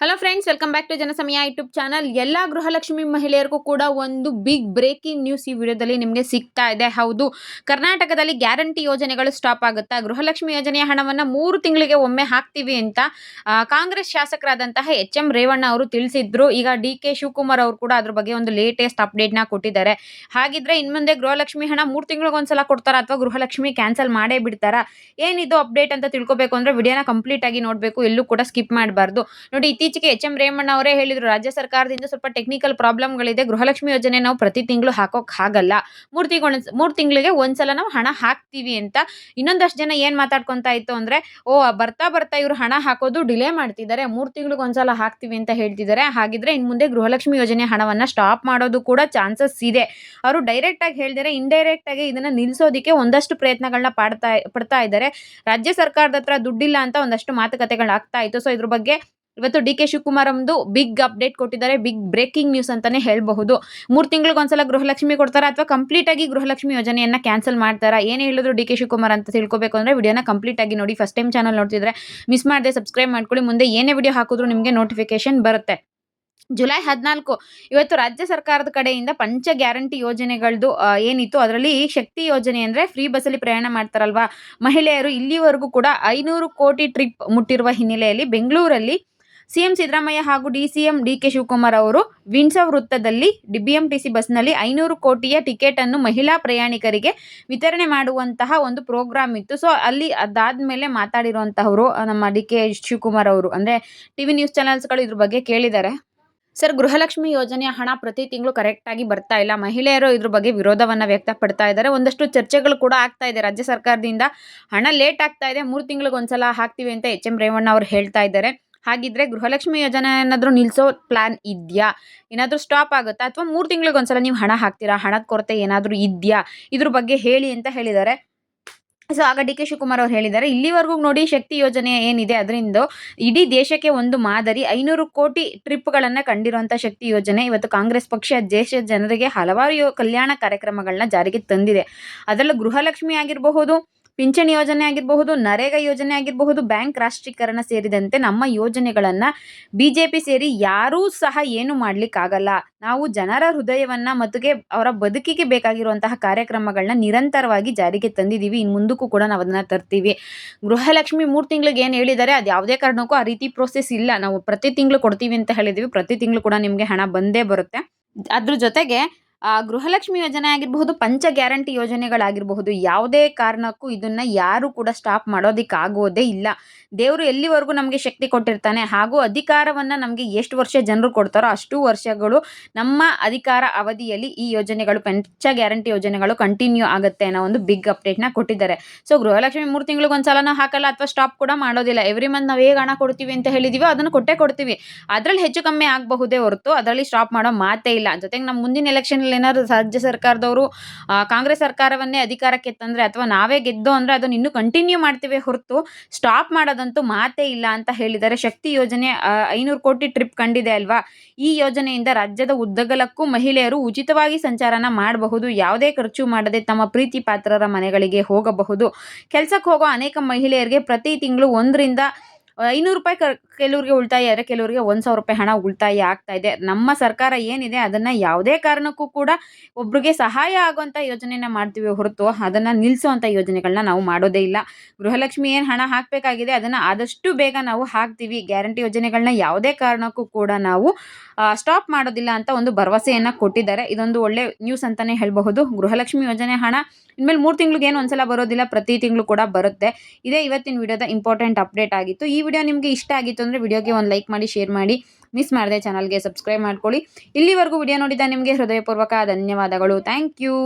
Hello friends, welcome back to Janasamaya YouTube channel. ಎಲ್ಲ ಗೃಹಲಕ್ಷ್ಮಿ ಮಹಿಳೆಯರಿಗೂ ಕೂಡ ಒಂದು ಬಿಗ್ ಬ್ರೇಕಿಂಗ್ ನ್ಯೂಸ್ ಈ ವಿಡಿಯೋದಲ್ಲಿ ನಿಮಗೆ ಸಿಗ್ತಾ ಇದೆ. ಹೌದು, ಕರ್ನಾಟಕದಲ್ಲಿ ಗ್ಯಾರಂಟಿ ಯೋಜನೆಗಳು ಸ್ಟಾಪ್ ಆಗುತ್ತಾ? ಗೃಹಲಕ್ಷ್ಮಿ ಯೋಜನೆಯ ಹಣವನ್ನು 3 ತಿಂಗಳಿಗೆ ಒಮ್ಮೆ ಹಾಕ್ತೀವಿ ಅಂತ ಕಾಂಗ್ರೆಸ್ ಶಾಸಕರಾದಂತಹ ಎಚ್ ಎಂ ರೇವಣ್ಣ ಅವರು ತಿಳಿಸಿದ್ರು. ಈಗ ಡಿ ಕೆ ಶಿವಕುಮಾರ್ ಅವರು ಕೂಡ ಅದ್ರ ಬಗ್ಗೆ ಒಂದು ಲೇಟೆಸ್ಟ್ ಅಪ್ಡೇಟ್ನ ಕೊಟ್ಟಿದ್ದಾರೆ. ಹಾಗಿದ್ರೆ ಇನ್ಮುಂದೆ ಗೃಹಲಕ್ಷ್ಮಿ ಹಣ 3 ತಿಂಗಳಿಗೊಂದ್ಸಲ ಕೊಡ್ತಾರಾ ಅಥವಾ ಗೃಹಲಕ್ಷ್ಮಿ ಕ್ಯಾನ್ಸಲ್ ಮಾಡೇ ಬಿಡ್ತಾರಾ? ಏನಿದು ಅಪ್ಡೇಟ್ ಅಂತ ತಿಳ್ಕೊಬೇಕು ಅಂದ್ರೆ ವಿಡಿಯೋನ ಕಂಪ್ಲೀಟ್ ಆಗಿ ನೋಡಬೇಕು, ಎಲ್ಲೂ ಕೂಡ ಸ್ಕಿಪ್ ಮಾಡಬಾರ್ದು. ನೋಡಿ, ಇತ್ತೀಚೆಗೆ ಎಚ್ ಎಂ ರೇವಣ್ಣ ಅವರೇ ಹೇಳಿದ್ರು, ರಾಜ್ಯ ಸರ್ಕಾರದಿಂದ ಸ್ವಲ್ಪ ಟೆಕ್ನಿಕಲ್ ಪ್ರಾಬ್ಲಮ್ಗಳಿದೆ, ಗೃಹಲಕ್ಷ್ಮಿ ಯೋಜನೆ ನಾವು ಪ್ರತಿ ತಿಂಗಳು ಹಾಕೋಕ್ ಆಗಲ್ಲ, 3 ತಿಂಗಳಿಗೆ ಒಂದ್ಸಲ ನಾವು ಹಣ ಹಾಕ್ತೀವಿ ಅಂತ. ಇನ್ನೊಂದಷ್ಟು ಜನ ಏನ್ ಮಾತಾಡ್ಕೊಂತ ಇತ್ತು ಅಂದ್ರೆ, ಬರ್ತಾ ಬರ್ತಾ ಇವ್ರು ಹಣ ಹಾಕೋದು ಡಿಲೇ ಮಾಡ್ತಿದ್ದಾರೆ, 3 ತಿಂಗಳಿಗೆ ಒಂದ್ಸಲ ಹಾಕ್ತೀವಿ ಅಂತ ಹೇಳ್ತಿದ್ದಾರೆ. ಹಾಗಿದ್ರೆ ಇನ್ ಮುಂದೆ ಗೃಹಲಕ್ಷ್ಮಿ ಯೋಜನೆ ಹಣವನ್ನ ಸ್ಟಾಪ್ ಮಾಡೋದು ಕೂಡ ಚಾನ್ಸಸ್ ಇದೆ. ಅವರು ಡೈರೆಕ್ಟ್ ಆಗಿ ಹೇಳಿದರೆ ಇಂಡೈರೆಕ್ಟ್ ಆಗಿ ಇದನ್ನ ನಿಲ್ಸೋದಿಕ್ಕೆ ಒಂದಷ್ಟು ಪ್ರಯತ್ನಗಳನ್ನ ಪಡ್ತಾ ಇದ್ದಾರೆ. ರಾಜ್ಯ ಸರ್ಕಾರದ ಹತ್ರ ದುಡ್ಡಿಲ್ಲ ಅಂತ ಒಂದಷ್ಟು ಮಾತುಕತೆಗಳಾಗ್ತಾ ಇತ್ತು. ಸೊ ಇದ್ರ ಬಗ್ಗೆ ಇವತ್ತು ಡಿ ಕೆ ಶಿವಕುಮಾರ್ ಒಂದು ಬಿಗ್ ಅಪ್ಡೇಟ್ ಕೊಟ್ಟಿದ್ದಾರೆ. ಬಿಗ್ ಬ್ರೇಕಿಂಗ್ ನ್ಯೂಸ್ ಅಂತಾನೆ ಹೇಳಬಹುದು. 3 ತಿಂಗಳಿಗೊಂದ್ಸಲ ಗೃಹಲಕ್ಷ್ಮಿ ಕೊಡ್ತಾರಾ ಅಥವಾ ಕಂಪ್ಲೀಟ್ ಆಗಿ ಗೃಹಲಕ್ಷ್ಮಿ ಯೋಜನೆಯನ್ನ ಕ್ಯಾನ್ಸಲ್ ಮಾಡ್ತಾರಾ? ಏನ್ ಹೇಳಿದ್ರು ಡಿ ಕೆ ಶಿವಕುಮಾರ್ ಅಂತ ತಿಳ್ಕೊಬೇಕು ಅಂದ್ರೆ ವಿಡಿಯೋನ ಕಂಪ್ಲೀಟ್ ಆಗಿ ನೋಡಿ. ಫಸ್ಟ್ ಟೈಮ್ ಚಾನಲ್ ನೋಡ್ತಿದ್ರೆ ಮಿಸ್ ಮಾಡದೆ ಸಬ್ಸ್ಕ್ರೈಬ್ ಮಾಡ್ಕೊಳ್ಳಿ. ಮುಂದೆ ಏನೇ ವಿಡಿಯೋ ಹಾಕಿದ್ರು ನಿಮಗೆ ನೋಟಿಫಿಕೇಶನ್ ಬರುತ್ತೆ. ಜುಲೈ 14 ಇವತ್ತು ರಾಜ್ಯ ಸರ್ಕಾರದ ಕಡೆಯಿಂದ ಪಂಚ ಗ್ಯಾರಂಟಿ ಯೋಜನೆಗಳದ್ದು ಏನಿತ್ತು ಅದರಲ್ಲಿ ಶಕ್ತಿ ಯೋಜನೆ ಅಂದ್ರೆ ಫ್ರೀ ಬಸ್ಸಲ್ಲಿ ಪ್ರಯಾಣ ಮಾಡ್ತಾರಲ್ವಾ ಮಹಿಳೆಯರು, ಇಲ್ಲಿವರೆಗೂ ಕೂಡ 500 ಕೋಟಿ ಟ್ರಿಪ್ ಮುಟ್ಟಿರುವ ಹಿನ್ನೆಲೆಯಲ್ಲಿ ಬೆಂಗಳೂರಲ್ಲಿ ಸಿಎಂ ಸಿದ್ದರಾಮಯ್ಯ ಹಾಗೂ ಡಿಸಿಎಂ ಡಿ ಕೆ ಶಿವಕುಮಾರ್ ಅವರು ವಿಂಡ್ಸರ್ ವೃತ್ತದಲ್ಲಿ ಬಿಎಂಟಿಸಿ ಬಸ್ನಲ್ಲಿ 500 ಕೋಟಿಯ ಟಿಕೆಟ್ ಅನ್ನು ಮಹಿಳಾ ಪ್ರಯಾಣಿಕರಿಗೆ ವಿತರಣೆ ಮಾಡುವಂತಹ ಒಂದು ಪ್ರೋಗ್ರಾಮ್ ಇತ್ತು. ಸೊ ಅಲ್ಲಿ ಅದಾದ್ಮೇಲೆ ಮಾತಾಡಿರುವಂತಹವರು ನಮ್ಮ ಡಿ ಕೆ ಶಿವಕುಮಾರ್ ಅವರು, ಅಂದ್ರೆ ಟಿವಿ ನ್ಯೂಸ್ ಚಾನೆಲ್ಸ್ಗಳು ಇದ್ರ ಬಗ್ಗೆ ಕೇಳಿದ್ದಾರೆ. ಸರ್, ಗೃಹಲಕ್ಷ್ಮಿ ಯೋಜನೆಯ ಹಣ ಪ್ರತಿ ತಿಂಗಳು ಕರೆಕ್ಟ್ ಆಗಿ ಬರ್ತಾ ಇಲ್ಲ, ಮಹಿಳೆಯರು ಇದ್ರ ಬಗ್ಗೆ ವಿರೋಧವನ್ನ ವ್ಯಕ್ತಪಡ್ತಾ ಇದ್ದಾರೆ. ಒಂದಷ್ಟು ಚರ್ಚೆಗಳು ಕೂಡ ಆಗ್ತಾ ಇದೆ. ರಾಜ್ಯ ಸರ್ಕಾರದಿಂದ ಹಣ ಲೇಟ್ ಆಗ್ತಾ ಇದೆ, 3 ತಿಂಗಳಿಗೆ ಒಂದ್ಸಲ ಹಾಕ್ತಿವಿ ಅಂತ ಎಚ್ ಎಂ ರೇವಣ್ಣ ಅವರು ಹೇಳ್ತಾ ಇದ್ದಾರೆ. ಹಾಗಿದ್ರೆ ಗೃಹಲಕ್ಷ್ಮಿ ಯೋಜನೆ ಏನಾದರೂ ನಿಲ್ಸೋ ಪ್ಲಾನ್ ಇದೆಯಾ? ಏನಾದರೂ ಸ್ಟಾಪ್ ಆಗುತ್ತಾ ಅಥವಾ 3 ತಿಂಗಳಿಗೆ ಒಂದ್ಸಲ ನೀವು ಹಣ ಹಾಕ್ತೀರಾ? ಹಣದ ಕೊರತೆ ಏನಾದರೂ ಇದೆಯಾ? ಇದ್ರ ಬಗ್ಗೆ ಹೇಳಿ ಅಂತ ಹೇಳಿದ್ದಾರೆ. ಸೊ ಆಗ ಡಿ ಕೆ ಶಿವಕುಮಾರ್ ಅವರು ಹೇಳಿದ್ದಾರೆ, ಇಲ್ಲಿವರೆಗೂ ನೋಡಿ ಶಕ್ತಿ ಯೋಜನೆ ಏನಿದೆ ಅದರಿಂದ ಇಡೀ ದೇಶಕ್ಕೆ ಒಂದು ಮಾದರಿ 500 ಕೋಟಿ ಟ್ರಿಪ್ಗಳನ್ನು ಕಂಡಿರುವಂಥ ಶಕ್ತಿ ಯೋಜನೆ ಇವತ್ತು ಕಾಂಗ್ರೆಸ್ ಪಕ್ಷ ದೇಶದ ಜನರಿಗೆ ಹಲವಾರು ಕಲ್ಯಾಣ ಕಾರ್ಯಕ್ರಮಗಳನ್ನ ಜಾರಿಗೆ ತಂದಿದೆ. ಅದರಲ್ಲೂ ಗೃಹಲಕ್ಷ್ಮಿ ಆಗಿರಬಹುದು, ಪಿಂಚಣಿ ಯೋಜನೆ ಆಗಿರಬಹುದು, ನರೇಗಾ ಯೋಜನೆ ಆಗಿರಬಹುದು, ಬ್ಯಾಂಕ್ ರಾಷ್ಟ್ರೀಕರಣ ಸೇರಿದಂತೆ ನಮ್ಮ ಯೋಜನೆಗಳನ್ನ ಬಿಜೆಪಿ ಸೇರಿ ಯಾರೂ ಸಹ ಏನು ಮಾಡ್ಲಿಕ್ಕಾಗಲ್ಲ. ನಾವು ಜನರ ಹೃದಯವನ್ನ ಮತ್ತು ಅವರ ಬದುಕಿಗೆ ಬೇಕಾಗಿರುವಂತಹ ಕಾರ್ಯಕ್ರಮಗಳನ್ನ ನಿರಂತರವಾಗಿ ಜಾರಿಗೆ ತಂದಿದ್ದೀವಿ. ಇನ್ನು ಮುಂದಕ್ಕೂ ಕೂಡ ನಾವು ಅದನ್ನ ತರ್ತೀವಿ. ಗೃಹಲಕ್ಷ್ಮಿ 3 ತಿಂಗಳಿಗೆ ಏನು ಹೇಳಿದ್ದಾರೆ ಅದು ಯಾವುದೇ ಕಾರಣಕ್ಕೂ ಆ ರೀತಿ ಪ್ರೋಸೆಸ್ ಇಲ್ಲ. ನಾವು ಪ್ರತಿ ತಿಂಗಳು ಕೊಡ್ತೀವಿ ಅಂತ ಹೇಳಿದೀವಿ, ಪ್ರತಿ ತಿಂಗಳು ಕೂಡ ನಿಮಗೆ ಹಣ ಬಂದೇ ಬರುತ್ತೆ. ಅದ್ರ ಜೊತೆಗೆ ಗೃಹಲಕ್ಷ್ಮಿ ಯೋಜನೆ ಆಗಿರಬಹುದು, ಪಂಚ ಗ್ಯಾರಂಟಿ ಯೋಜನೆಗಳಾಗಿರಬಹುದು, ಯಾವುದೇ ಕಾರಣಕ್ಕೂ ಇದನ್ನ ಯಾರು ಕೂಡ ಸ್ಟಾಪ್ ಮಾಡೋದಿಕ್ಕಾಗೋದೇ ಇಲ್ಲ. ದೇವರು ಎಲ್ಲಿವರೆಗೂ ನಮಗೆ ಶಕ್ತಿ ಕೊಟ್ಟಿರ್ತಾನೆ ಹಾಗೂ ಅಧಿಕಾರವನ್ನ ನಮಗೆ ಎಷ್ಟು ವರ್ಷ ಜನರು ಕೊಡ್ತಾರೋ ಅಷ್ಟು ವರ್ಷಗಳು ನಮ್ಮ ಅಧಿಕಾರ ಅವಧಿಯಲ್ಲಿ ಈ ಯೋಜನೆಗಳು, ಪಂಚ ಗ್ಯಾರಂಟಿ ಯೋಜನೆಗಳು ಕಂಟಿನ್ಯೂ ಆಗುತ್ತೆ ಅನ್ನೋ ಒಂದು ಬಿಗ್ ಅಪ್ಡೇಟ್ನ ಕೊಟ್ಟಿದ್ದಾರೆ. ಸೊ ಗೃಹಲಕ್ಷ್ಮಿ 3 ತಿಂಗಳಿಗೆ ಒಂದ್ಸಲನೂ ಹಾಕಲ್ಲ ಅಥವಾ ಸ್ಟಾಪ್ ಕೂಡ ಮಾಡೋದಿಲ್ಲ. ಎವ್ರಿ ಮಂತ್ ನಾವು ಹೇಗೆ ಹಣ ಕೊಡ್ತೀವಿ ಅಂತ ಹೇಳಿದೀವೋ ಅದನ್ನು ಕೊಟ್ಟೇ ಕೊಡ್ತೀವಿ. ಅದ್ರಲ್ಲಿ ಹೆಚ್ಚು ಕಮ್ಮಿ ಆಗಬಹುದೇ ಹೊರತು ಅದರಲ್ಲಿ ಸ್ಟಾಪ್ ಮಾಡೋ ಮಾತೇ ಇಲ್ಲ. ಜೊತೆಗೆ ನಮ್ಮ ಮುಂದಿನ ಎಲೆಕ್ಷನ್ ಏನಾದ್ರು ರಾಜ್ಯ ಸರ್ಕಾರದವರು ಕಾಂಗ್ರೆಸ್ ಸರ್ಕಾರವನ್ನೇ ಅಧಿಕಾರಕ್ಕೆ ತಂದ್ರೆ ಅಥವಾ ನಾವೇ ಗೆದ್ದೋ ಅಂದ್ರೆ ಅದನ್ನ ಇನ್ನೂ ಕಂಟಿನ್ಯೂ ಮಾಡ್ತೀವಿ ಹೊರತು ಸ್ಟಾಪ್ ಮಾಡೋದಂತೂ ಮಾತೇ ಇಲ್ಲ ಅಂತ ಹೇಳಿದ್ದಾರೆ. ಶಕ್ತಿ ಯೋಜನೆ 500 ಕೋಟಿ ಟ್ರಿಪ್ ಕಂಡಿದೆ ಅಲ್ವಾ, ಈ ಯೋಜನೆಯಿಂದ ರಾಜ್ಯದ ಉದ್ದಗಲಕ್ಕೂ ಮಹಿಳೆಯರು ಉಚಿತವಾಗಿ ಸಂಚಾರನ ಮಾಡಬಹುದು, ಯಾವುದೇ ಖರ್ಚು ಮಾಡದೆ ತಮ್ಮ ಪ್ರೀತಿ ಪಾತ್ರರ ಮನೆಗಳಿಗೆ ಹೋಗಬಹುದು. ಕೆಲಸಕ್ಕೆ ಹೋಗೋ ಅನೇಕ ಮಹಿಳೆಯರಿಗೆ ಪ್ರತಿ ತಿಂಗಳು 1ರಿಂದ 500 ರೂಪಾಯಿ ಕೆಲವರಿಗೆ ಉಳಿತಾಯ ಆದರೆ ಕೆಲವರಿಗೆ 1,000 ರೂಪಾಯಿ ಹಣ ಉಳಿತಾಯ ಆಗ್ತಾ ಇದೆ. ನಮ್ಮ ಸರ್ಕಾರ ಏನಿದೆ ಅದನ್ನ ಯಾವುದೇ ಕಾರಣಕ್ಕೂ ಕೂಡ ಒಬ್ರಿಗೆ ಸಹಾಯ ಆಗುವಂತ ಯೋಜನೆನ ಮಾಡ್ತೀವಿ ಹೊರತು ಅದನ್ನ ನಿಲ್ಲಿಸುವಂತ ಯೋಜನೆಗಳನ್ನ ನಾವು ಮಾಡೋದೇ ಇಲ್ಲ. ಗೃಹಲಕ್ಷ್ಮಿ ಏನು ಹಣ ಹಾಕಬೇಕಾಗಿದೆ ಅದನ್ನ ಆದಷ್ಟು ಬೇಗ ನಾವು ಹಾಕ್ತೀವಿ. ಗ್ಯಾರಂಟಿ ಯೋಜನೆಗಳನ್ನ ಯಾವುದೇ ಕಾರಣಕ್ಕೂ ಕೂಡ ನಾವು ಸ್ಟಾಪ್ ಮಾಡೋದಿಲ್ಲ ಅಂತ ಒಂದು ಭರವಸೆಯನ್ನ ಕೊಟ್ಟಿದ್ದಾರೆ. ಇದೊಂದು ಒಳ್ಳೆ ನ್ಯೂಸ್ ಅಂತಾನೆ ಹೇಳಬಹುದು. ಗೃಹಲಕ್ಷ್ಮಿ ಯೋಜನೆ ಹಣ ಇನ್ಮೇಲೆ 3 ತಿಂಗಳಿಗೆ ಏನು ಒಂದ್ಸಲ ಬರೋದಿಲ್ಲ, ಪ್ರತಿ ತಿಂಗಳು ಕೂಡ ಬರುತ್ತೆ. ಇದೇ ಇವತ್ತಿನ ವಿಡಿಯೋದ ಇಂಪಾರ್ಟೆಂಟ್ ಅಪ್ಡೇಟ್ ಆಗಿತ್ತು. ಈ ವಿಡಿಯೋ ನಿಮಗೆ ಇಷ್ಟ ಆಗಿತ್ತು ಅಂದರೆ ವಿಡಿಯೋಗೆ ಒಂದು ಲೈಕ್ ಮಾಡಿ, ಶೇರ್ ಮಾಡಿ, ಮಿಸ್ ಮಾಡದೆ ಚಾನಲ್ಗೆ ಸಬ್ಸ್ಕ್ರೈಬ್ ಮಾಡ್ಕೊಳ್ಳಿ. ಇಲ್ಲಿವರೆಗೂ ವಿಡಿಯೋ ನೋಡಿದ ನಿಮಗೆ ಹೃದಯಪೂರ್ವಕ ಧನ್ಯವಾದಗಳು. Thank you.